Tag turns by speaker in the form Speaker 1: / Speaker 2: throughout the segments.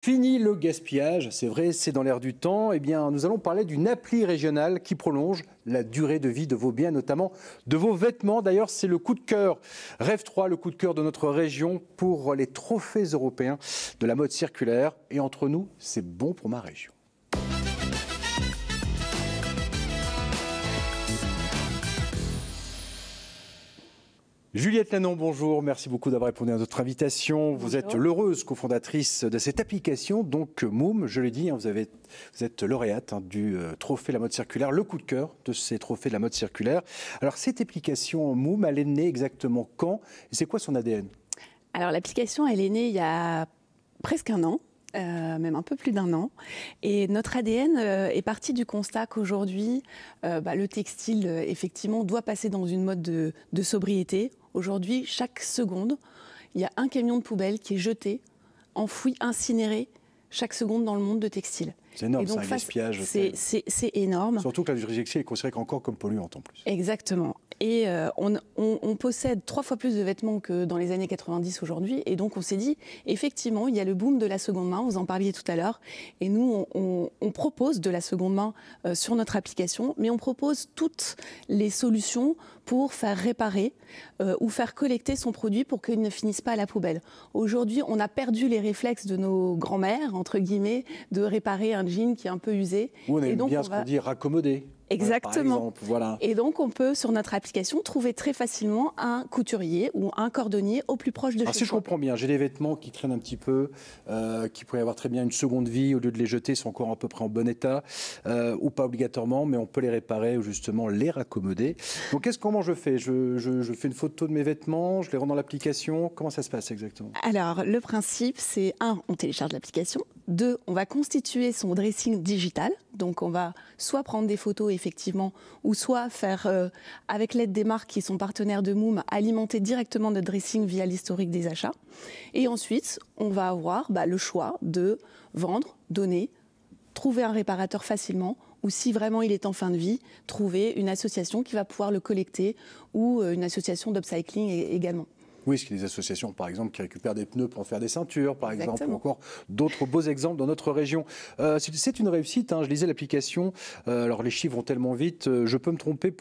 Speaker 1: Fini le gaspillage, c'est vrai, c'est dans l'air du temps. Eh bien, nous allons parler d'une appli régionale qui prolonge la durée de vie de vos biens, notamment de vos vêtements. D'ailleurs, c'est le coup de cœur. Rêve 3, le coup de cœur de notre région pour les trophées européens de la mode circulaire. Et entre nous, c'est bon pour ma région. Juliette Lannon, bonjour. Merci beaucoup d'avoir répondu à notre invitation. Vous êtes l'heureuse cofondatrice de cette application, donc Moom, je l'ai dit, vous êtes lauréate du trophée de la mode circulaire, le coup de cœur de ces trophées de la mode circulaire. Alors cette application Moom, elle est née exactement quand et c'est quoi son ADN?
Speaker 2: Alors l'application, elle est née il y a presque un an. Même un peu plus d'un an. Et notre ADN est parti du constat qu'aujourd'hui, le textile, effectivement, doit passer dans une mode de sobriété. Aujourd'hui, chaque seconde, il y a un camion de poubelle qui est jeté, enfoui, incinéré, chaque seconde dans le monde de textile.
Speaker 1: C'est énorme, c'est un gaspillage.
Speaker 2: C'est énorme.
Speaker 1: Surtout que l'industrie textile est considérée encore comme polluante en plus.
Speaker 2: Exactement. Et on possède 3 fois plus de vêtements que dans les années 90 aujourd'hui. Et donc on s'est dit, effectivement, il y a le boom de la seconde main, vous en parliez tout à l'heure. Et nous, on propose de la seconde main sur notre application, mais on propose toutes les solutions pour faire réparer ou faire collecter son produit pour qu'il ne finisse pas à la poubelle. Aujourd'hui, on a perdu les réflexes de nos grands-mères, entre guillemets, de réparer un jean qui est un peu usé.
Speaker 1: On aime bien ce qu'on dit raccommoder.
Speaker 2: Exactement.
Speaker 1: Par exemple, voilà.
Speaker 2: Et donc, on peut, sur notre application, trouver très facilement un couturier ou un cordonnier au plus proche de chez soi.
Speaker 1: Si je comprends bien, j'ai des vêtements qui traînent un petit peu, qui pourraient avoir très bien une seconde vie, au lieu de les jeter, ils sont encore à peu près en bon état, ou pas obligatoirement, mais on peut les réparer ou justement les raccommoder. Donc, comment je fais je fais une photo de mes vêtements, je les rends dans l'application. Comment ça se passe exactement?
Speaker 2: Alors, le principe, c'est 1, on télécharge l'application. 2, on va constituer son dressing digital. Donc, on va soit prendre des photos, effectivement, ou soit faire, avec l'aide des marques qui sont partenaires de Moom, alimenter directement notre dressing via l'historique des achats. Et ensuite, on va avoir le choix de vendre, donner, trouver un réparateur facilement, ou si vraiment il est en fin de vie, trouver une association qui va pouvoir le collecter, ou une association d'upcycling également.
Speaker 1: Oui, parce qu'il y a des associations, par exemple, qui récupèrent des pneus pour en faire des ceintures, par exemple, ou
Speaker 2: Exactement.
Speaker 1: encore d'autres beaux exemples dans notre région. C'est une réussite, je lisais l'application, alors les chiffres vont tellement vite, je peux me tromper,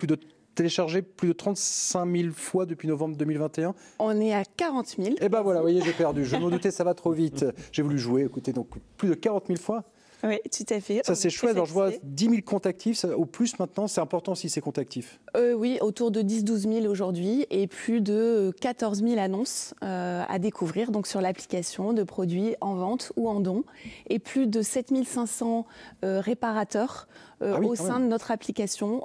Speaker 1: téléchargé plus de 35 000 fois depuis novembre 2021.
Speaker 2: On est à 40 000.
Speaker 1: Eh ben voilà, vous voyez, j'ai perdu, je me doutais, ça va trop vite. J'ai voulu jouer, écoutez, donc plus de 40 000 fois.
Speaker 2: Oui, tout à fait.
Speaker 1: Ça, c'est chouette. Alors, je vois 10 000 comptes actifs, au plus maintenant. C'est important si c'est compte actif.
Speaker 2: Oui, autour de 10-12 000 aujourd'hui et plus de 14 000 annonces à découvrir donc sur l'application de produits en vente ou en don et plus de 7 500 réparateurs au sein de notre application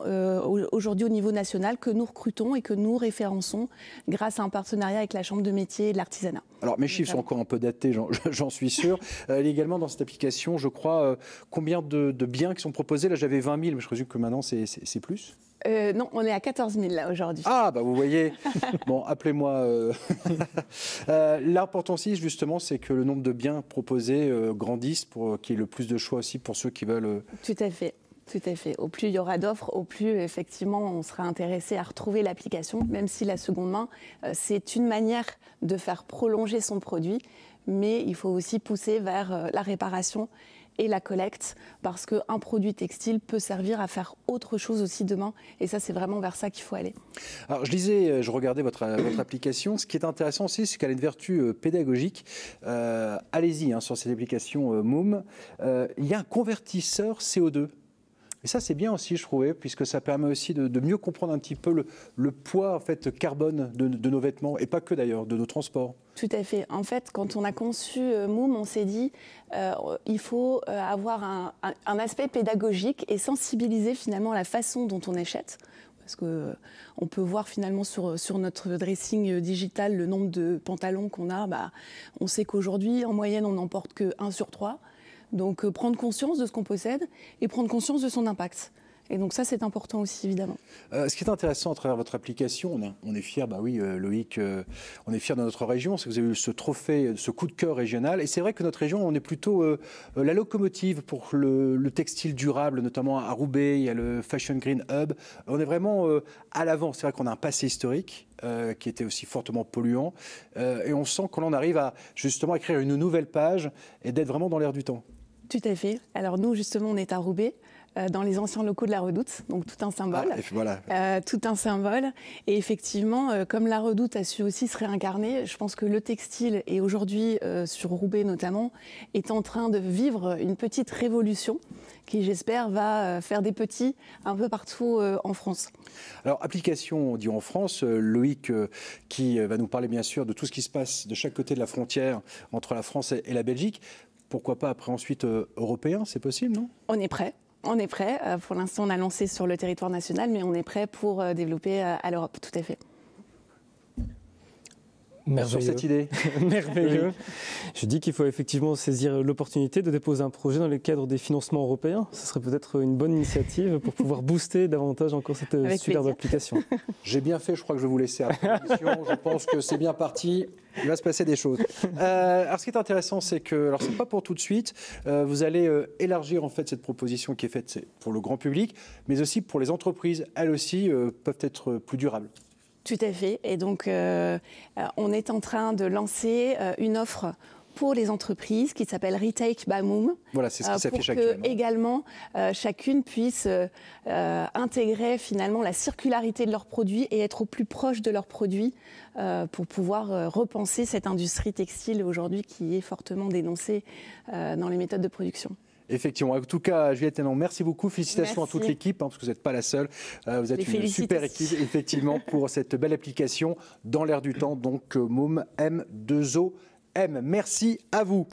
Speaker 2: aujourd'hui au niveau national que nous recrutons et que nous référençons grâce à un partenariat avec la Chambre de métier et de l'artisanat.
Speaker 1: Alors, mes chiffres sont encore un peu datés, j'en suis sûr. Il y a également dans cette application, je crois, combien de biens qui sont proposés? Là, j'avais 20 000, mais je présume que maintenant, c'est plus.
Speaker 2: Non, on est à 14 000 là aujourd'hui.
Speaker 1: Ah, vous voyez. Bon, appelez-moi. L'important aussi, justement, c'est que le nombre de biens proposés grandisse pour qu'il y ait le plus de choix aussi pour ceux qui veulent.
Speaker 2: Tout à fait. Tout à fait. Au plus il y aura d'offres, au plus effectivement on sera intéressé à retrouver l'application, même si la seconde main, c'est une manière de faire prolonger son produit, mais il faut aussi pousser vers la réparation et la collecte, parce qu'un produit textile peut servir à faire autre chose aussi demain, et ça c'est vraiment vers ça qu'il faut aller.
Speaker 1: Alors je regardais votre application, ce qui est intéressant aussi, c'est qu'elle a une vertu pédagogique. Allez-y sur cette application Moom, il y a un convertisseur CO2. Et ça, c'est bien aussi, je trouvais, puisque ça permet aussi de mieux comprendre un petit peu le poids en fait, carbone de nos vêtements, et pas que d'ailleurs, de nos transports.
Speaker 2: Tout à fait. En fait, quand on a conçu Moom, on s'est dit il faut avoir un aspect pédagogique et sensibiliser finalement la façon dont on achète. Parce qu'on peut voir finalement sur notre dressing digital le nombre de pantalons qu'on a. On sait qu'aujourd'hui, en moyenne, on n'en porte que 1 sur 3. Donc prendre conscience de ce qu'on possède et prendre conscience de son impact. Et donc ça, c'est important aussi, évidemment.
Speaker 1: Ce qui est intéressant à travers votre application, on est fiers, bah oui, Loïc, on est fiers de notre région, c'est que vous avez eu ce trophée, ce coup de cœur régional. Et c'est vrai que notre région, on est plutôt la locomotive pour le textile durable, notamment à Roubaix, il y a le Fashion Green Hub. On est vraiment à l'avant. C'est vrai qu'on a un passé historique qui était aussi fortement polluant. Et on sent que l'on arrive à justement écrire une nouvelle page et d'être vraiment dans l'air du temps.
Speaker 2: Tout à fait. Alors nous, justement, on est à Roubaix, dans les anciens locaux de la Redoute, donc tout un symbole.
Speaker 1: Ah, et voilà.
Speaker 2: Tout un symbole. Et effectivement, comme la Redoute a su aussi se réincarner, je pense que le textile, et aujourd'hui sur Roubaix notamment, est en train de vivre une petite révolution qui, j'espère, va faire des petits un peu partout en France.
Speaker 1: Alors, application, on dit en France, Loïc qui va nous parler bien sûr de tout ce qui se passe de chaque côté de la frontière entre la France et la Belgique. Pourquoi pas après ensuite européen, c'est possible, non?
Speaker 2: On est prêt. On est prêt. Pour l'instant, on a lancé sur le territoire national, mais on est prêt pour développer à l'Europe, tout à fait.
Speaker 1: Merveilleux. Sur cette idée.
Speaker 3: Merveilleux. Je dis qu'il faut effectivement saisir l'opportunité de déposer un projet dans le cadre des financements européens. Ce serait peut-être une bonne initiative pour pouvoir booster davantage encore cette superbe application.
Speaker 1: J'ai bien fait, je crois que je vais vous laisser après l'émission. Je pense que c'est bien parti. Il va se passer des choses. Alors, ce qui est intéressant, c'est que, alors c'est pas pour tout de suite, vous allez élargir en fait cette proposition qui est faite pour le grand public, mais aussi pour les entreprises. Elles aussi peuvent être plus durables.
Speaker 2: Tout à fait. Et donc, on est en train de lancer une offre pour les entreprises qui s'appelle Retake by Moom.
Speaker 1: Voilà, c'est ce qui s'affiche
Speaker 2: actuellement. Pour que
Speaker 1: actuellement.
Speaker 2: également chacune puisse intégrer finalement la circularité de leurs produits et être au plus proche de leurs produits pour pouvoir repenser cette industrie textile aujourd'hui qui est fortement dénoncée dans les méthodes de production.
Speaker 1: Effectivement. En tout cas, Juliette Hénon, merci beaucoup. Félicitations à toute l'équipe, parce que vous n'êtes pas la seule. Vous êtes une super équipe, effectivement, pour cette belle application dans l'air du temps. Donc, Moom M2O M. Merci à vous.